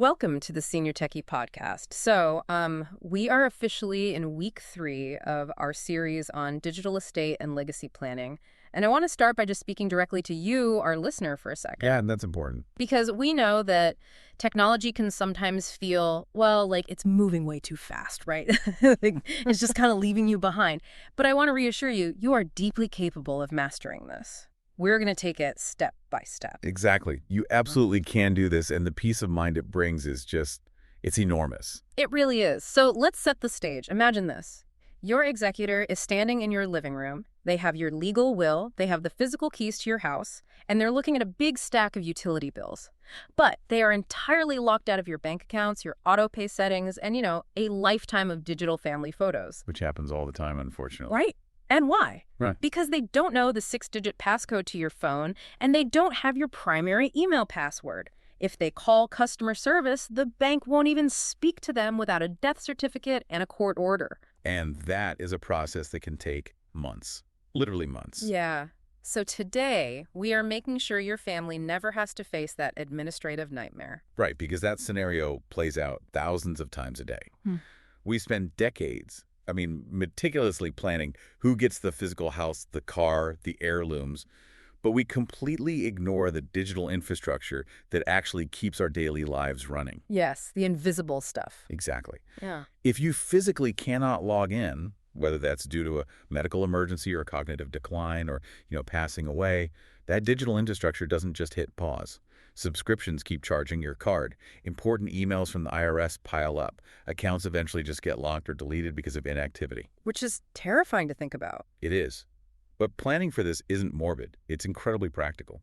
Welcome to the Senior Techie Podcast. We are officially in week 3 of our series on digital estate and legacy planning. And I want to start by just speaking directly to you, our listener, for a second. Yeah, and that's important. Because we know that technology can sometimes feel, well, like it's moving way too fast, right? Like, it's just kind of leaving you behind. But I want to reassure you, you are deeply capable of mastering this. We're going to take it step by step. Exactly. You absolutely can do this, and the peace of mind it brings is just, it's enormous. It really is. So let's set the stage. Imagine this. Your executor is standing in your living room. They have your legal will, they have the physical keys to your house, and they're looking at a big stack of utility bills. But they are entirely locked out of your bank accounts, your auto-pay settings, and, a lifetime of digital family photos. Which happens all the time, unfortunately. Right. And why? Right. Because they don't know the 6-digit passcode to your phone, and they don't have your primary email password. If they call customer service, the bank won't even speak to them without a death certificate and a court order. And that is a process that can take months. Literally months. Yeah. So today, we are making sure your family never has to face that administrative nightmare. Right, because that scenario plays out thousands of times a day. We spend decades, meticulously planning who gets the physical house, the car, the heirlooms, but we completely ignore the digital infrastructure that actually keeps our daily lives running. Yes, the invisible stuff. Exactly. Yeah. If you physically cannot log in, whether that's due to a medical emergency or cognitive decline or, passing away, that digital infrastructure doesn't just hit pause. Subscriptions keep charging your card. Important emails from the IRS pile up. Accounts eventually just get locked or deleted because of inactivity. Which is terrifying to think about. It is. But planning for this isn't morbid. It's incredibly practical.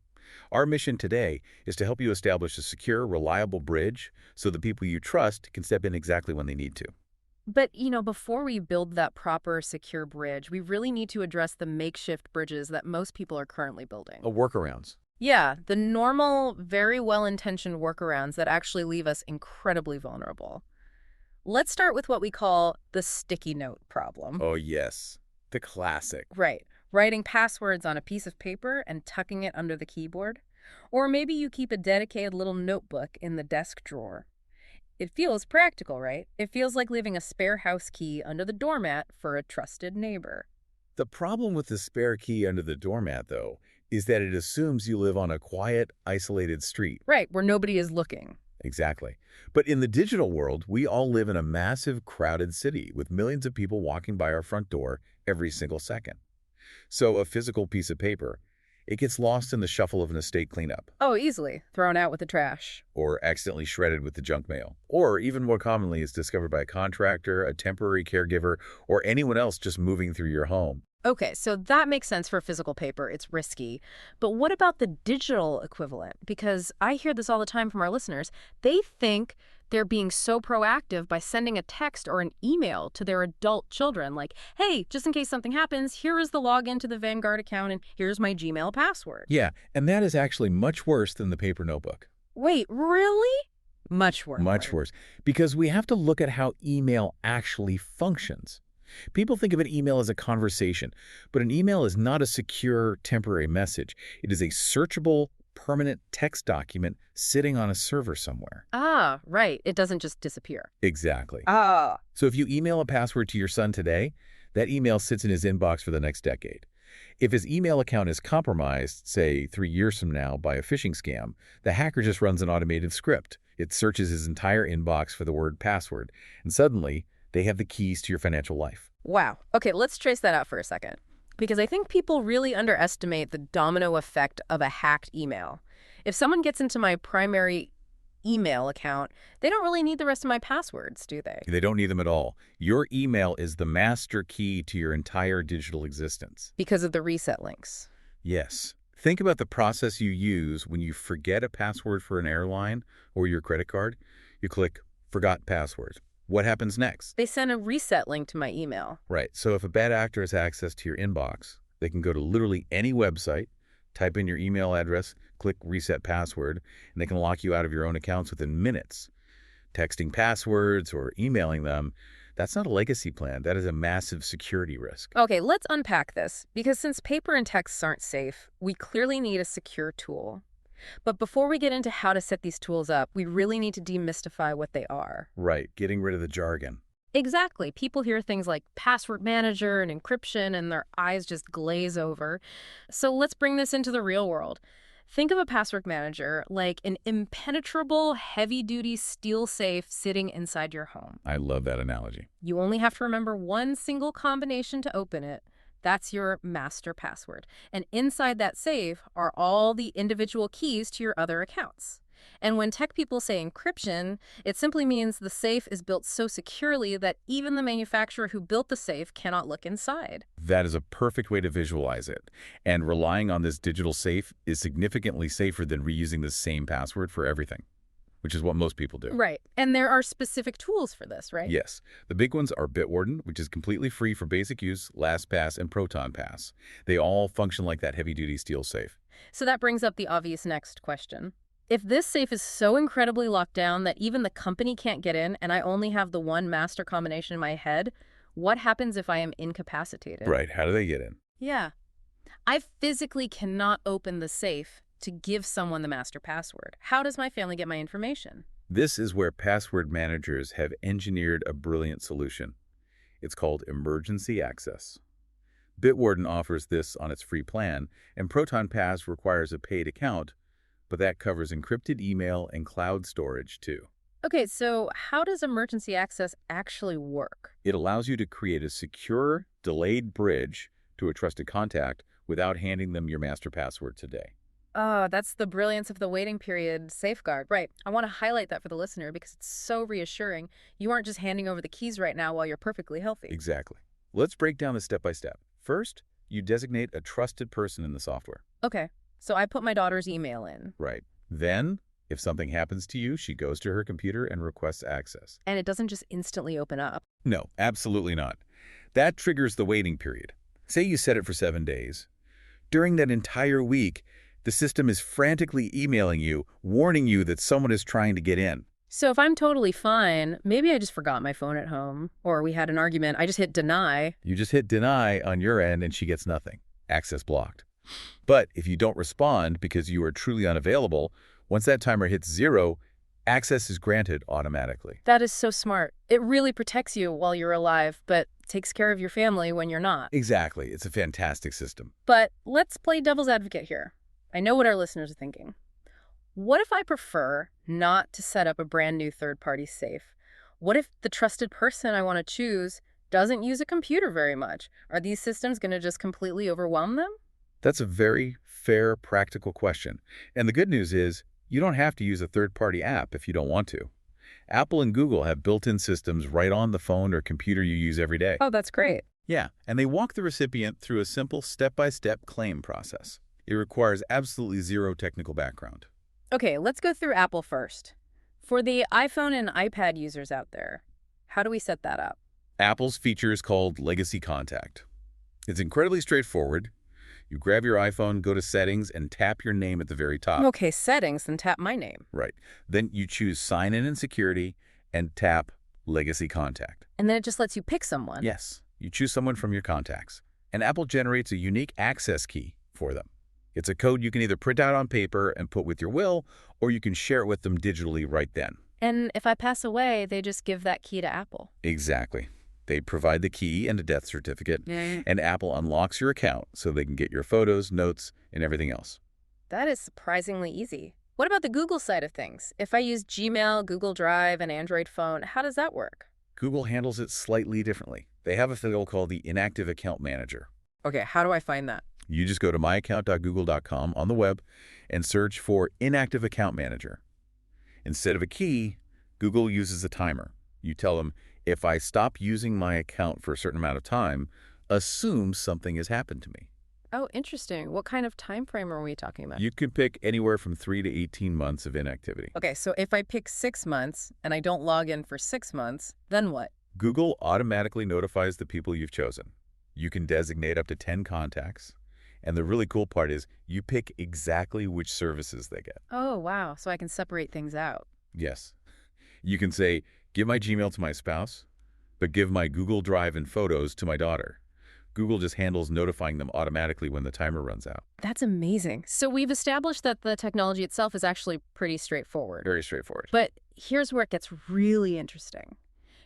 Our mission today is to help you establish a secure, reliable bridge so the people you trust can step in exactly when they need to. But, before we build that proper, secure bridge, we really need to address the makeshift bridges that most people are currently building. Workarounds. Yeah, the normal, very well-intentioned workarounds that actually leave us incredibly vulnerable. Let's start with what we call the sticky note problem. Oh, yes. The classic. Right. Writing passwords on a piece of paper and tucking it under the keyboard. Or maybe you keep a dedicated little notebook in the desk drawer. It feels practical, right? It feels like leaving a spare house key under the doormat for a trusted neighbor. The problem with the spare key under the doormat, though, is that it assumes you live on a quiet, isolated street. Right, where nobody is looking. Exactly. But in the digital world, we all live in a massive, crowded city with millions of people walking by our front door every single second. So a physical piece of paper, it gets lost in the shuffle of an estate cleanup. Oh, easily. Thrown out with the trash. Or accidentally shredded with the junk mail. Or even more commonly, is discovered by a contractor, a temporary caregiver, or anyone else just moving through your home. Okay, so that makes sense for physical paper. It's risky. But what about the digital equivalent? Because I hear this all the time from our listeners. They think they're being so proactive by sending a text or an email to their adult children, like, hey, just in case something happens, here is the login to the Vanguard account and here's my Gmail password. Yeah, and that is actually much worse than the paper notebook. Wait, really? Much worse. Much worse. Because we have to look at how email actually functions. People think of an email as a conversation, but an email is not a secure, temporary message. It is a searchable, permanent text document sitting on a server somewhere. Ah, right. It doesn't just disappear. Exactly. Ah. So if you email a password to your son today, that email sits in his inbox for the next decade. If his email account is compromised, say 3 years from now, by a phishing scam, the hacker just runs an automated script. It searches his entire inbox for the word password, and suddenly they have the keys to your financial life. Wow. Okay, let's trace that out for a second. Because I think people really underestimate the domino effect of a hacked email. If someone gets into my primary email account, they don't really need the rest of my passwords, do they? They don't need them at all. Your email is the master key to your entire digital existence. Because of the reset links. Yes. Think about the process you use when you forget a password for an airline or your credit card. You click Forgot Password. What happens next? They send a reset link to my email. Right. So if a bad actor has access to your inbox, they can go to literally any website, type in your email address, click Reset Password, and they can lock you out of your own accounts within minutes. Texting passwords or emailing them, that's not a legacy plan. That is a massive security risk. Okay, let's unpack this. Because since paper and texts aren't safe, we clearly need a secure tool. But before we get into how to set these tools up, we really need to demystify what they are. Right, getting rid of the jargon. Exactly. People hear things like password manager and encryption and their eyes just glaze over. So let's bring this into the real world. Think of a password manager like an impenetrable, heavy-duty steel safe sitting inside your home. I love that analogy. You only have to remember one single combination to open it. That's your master password. And inside that safe are all the individual keys to your other accounts. And when tech people say encryption, it simply means the safe is built so securely that even the manufacturer who built the safe cannot look inside. That is a perfect way to visualize it. And relying on this digital safe is significantly safer than reusing the same password for everything, which is what most people do. Right. And there are specific tools for this, right? Yes. The big ones are Bitwarden, which is completely free for basic use, LastPass, and ProtonPass. They all function like that heavy-duty steel safe. So that brings up the obvious next question. If this safe is so incredibly locked down that even the company can't get in and I only have the one master combination in my head, what happens if I am incapacitated? Right. How do they get in? Yeah. I physically cannot open the safe to give someone the master password. How does my family get my information? This is where password managers have engineered a brilliant solution. It's called emergency access. Bitwarden offers this on its free plan, and ProtonPass requires a paid account, but that covers encrypted email and cloud storage too. Okay, so how does emergency access actually work? It allows you to create a secure, delayed bridge to a trusted contact without handing them your master password today. Oh, that's the brilliance of the waiting period safeguard. Right. I want to highlight that for the listener because it's so reassuring. You aren't just handing over the keys right now while you're perfectly healthy. Exactly. Let's break down this step by step. First, you designate a trusted person in the software. Okay, so I put my daughter's email in. Right. Then, if something happens to you, she goes to her computer and requests access. And it doesn't just instantly open up. No, absolutely not. That triggers the waiting period. Say you set it for 7 days. During that entire week, the system is frantically emailing you, warning you that someone is trying to get in. So if I'm totally fine, maybe I just forgot my phone at home, or we had an argument, I just hit deny. You just hit deny on your end and she gets nothing. Access blocked. But if you don't respond because you are truly unavailable, once that timer hits 0, access is granted automatically. That is so smart. It really protects you while you're alive, but takes care of your family when you're not. Exactly. It's a fantastic system. But let's play devil's advocate here. I know what our listeners are thinking. What if I prefer not to set up a brand new third-party safe? What if the trusted person I want to choose doesn't use a computer very much? Are these systems going to just completely overwhelm them? That's a very fair, practical question. And the good news is you don't have to use a third-party app if you don't want to. Apple and Google have built-in systems right on the phone or computer you use every day. Oh, that's great. Yeah, and they walk the recipient through a simple step-by-step claim process. It requires absolutely zero technical background. Okay, let's go through Apple first. For the iPhone and iPad users out there, how do we set that up? Apple's feature is called Legacy Contact. It's incredibly straightforward. You grab your iPhone, go to Settings, and tap your name at the very top. Okay, settings, then tap my name. Right. Then you choose Sign In and Security and tap Legacy Contact. And then it just lets you pick someone. Yes, you choose someone from your contacts. And Apple generates a unique access key for them. It's a code you can either print out on paper and put with your will, or you can share it with them digitally right then. And if I pass away, they just give that key to Apple. Exactly. They provide the key and a death certificate, Yeah. and Apple unlocks your account so they can get your photos, notes, and everything else. That is surprisingly easy. What about the Google side of things? If I use Gmail, Google Drive, and Android phone, how does that work? Google handles it slightly differently. They have a field called the Inactive Account Manager. Okay, how do I find that? You just go to myaccount.google.com on the web and search for Inactive Account Manager. Instead of a key, Google uses a timer. You tell them, if I stop using my account for a certain amount of time, assume something has happened to me. Oh, interesting. What kind of time frame are we talking about? You could pick anywhere from 3 to 18 months of inactivity. Okay, so if I pick 6 months and I don't log in for 6 months, then what? Google automatically notifies the people you've chosen. You can designate up to 10 contacts. And the really cool part is you pick exactly which services they get. Oh, wow. So I can separate things out. Yes. You can say, give my Gmail to my spouse, but give my Google Drive and photos to my daughter. Google just handles notifying them automatically when the timer runs out. That's amazing. So we've established that the technology itself is actually pretty straightforward. Very straightforward. But here's where it gets really interesting.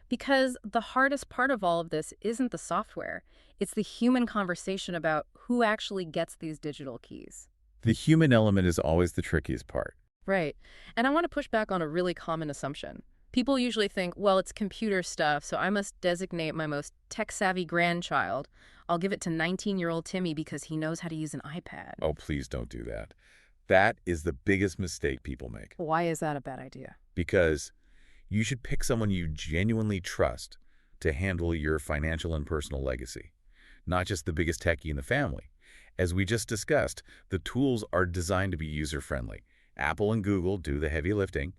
Because the hardest part of all of this isn't the software. It's the human conversation about who actually gets these digital keys. The human element is always the trickiest part. Right. And I want to push back on a really common assumption. People usually think, well, it's computer stuff, so I must designate my most tech-savvy grandchild. I'll give it to 19-year-old Timmy because he knows how to use an iPad. Oh, please don't do that. That is the biggest mistake people make. Why is that a bad idea? Because you should pick someone you genuinely trust to handle your financial and personal legacy, not just the biggest techie in the family. As we just discussed, the tools are designed to be user-friendly. Apple and Google do the heavy lifting.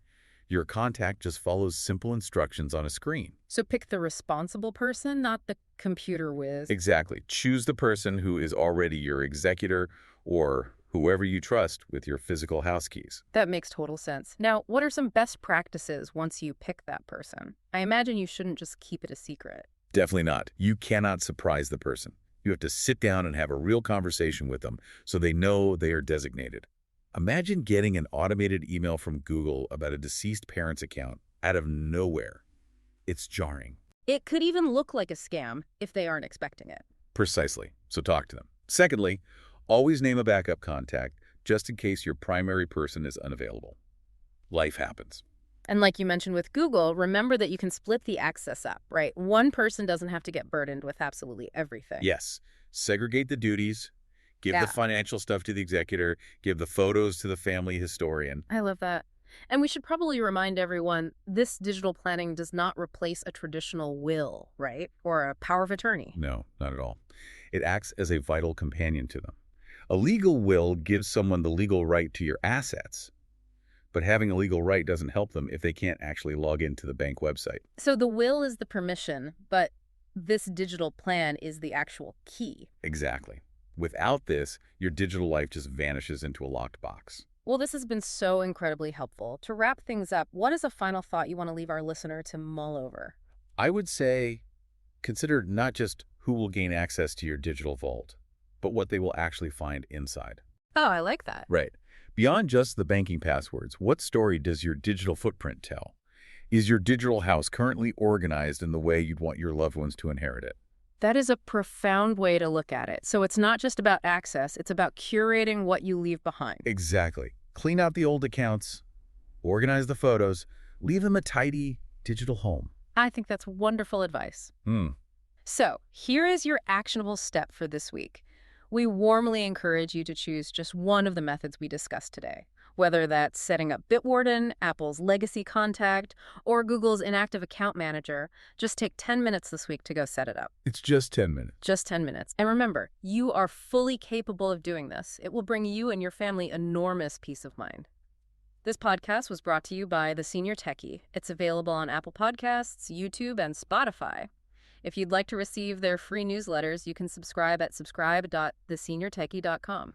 Your contact just follows simple instructions on a screen. So pick the responsible person, not the computer whiz. Exactly. Choose the person who is already your executor or whoever you trust with your physical house keys. That makes total sense. Now, what are some best practices once you pick that person? I imagine you shouldn't just keep it a secret. Definitely not. You cannot surprise the person. You have to sit down and have a real conversation with them so they know they are designated. Imagine getting an automated email from Google about a deceased parent's account out of nowhere. It's jarring. It could even look like a scam if they aren't expecting it. Precisely. So talk to them. Secondly, always name a backup contact just in case your primary person is unavailable. Life happens. And like you mentioned with Google, remember that you can split the access up, right? One person doesn't have to get burdened with absolutely everything. Yes. Segregate the duties. Give Yeah. the financial stuff to the executor. Give the photos to the family historian. I love that. And we should probably remind everyone, this digital planning does not replace a traditional will, right? Or a power of attorney. No, not at all. It acts as a vital companion to them. A legal will gives someone the legal right to your assets, but having a legal right doesn't help them if they can't actually log into the bank website. So the will is the permission, but this digital plan is the actual key. Exactly. Without this, your digital life just vanishes into a locked box. Well, this has been so incredibly helpful. To wrap things up, what is a final thought you want to leave our listener to mull over? I would say consider not just who will gain access to your digital vault, but what they will actually find inside. Oh, I like that. Right. Beyond just the banking passwords, what story does your digital footprint tell? Is your digital house currently organized in the way you'd want your loved ones to inherit it? That is a profound way to look at it. So it's not just about access, it's about curating what you leave behind. Exactly. Clean out the old accounts, organize the photos, leave them a tidy digital home. I think that's wonderful advice. So here is your actionable step for this week. We warmly encourage you to choose just one of the methods we discussed today, whether that's setting up Bitwarden, Apple's Legacy Contact, or Google's Inactive Account Manager. Just take 10 minutes this week to go set it up. It's just 10 minutes. Just 10 minutes. And remember, you are fully capable of doing this. It will bring you and your family enormous peace of mind. This podcast was brought to you by The Senior Techie. It's available on Apple Podcasts, YouTube, and Spotify. If you'd like to receive their free newsletters, you can subscribe at subscribe.theseniortechie.com.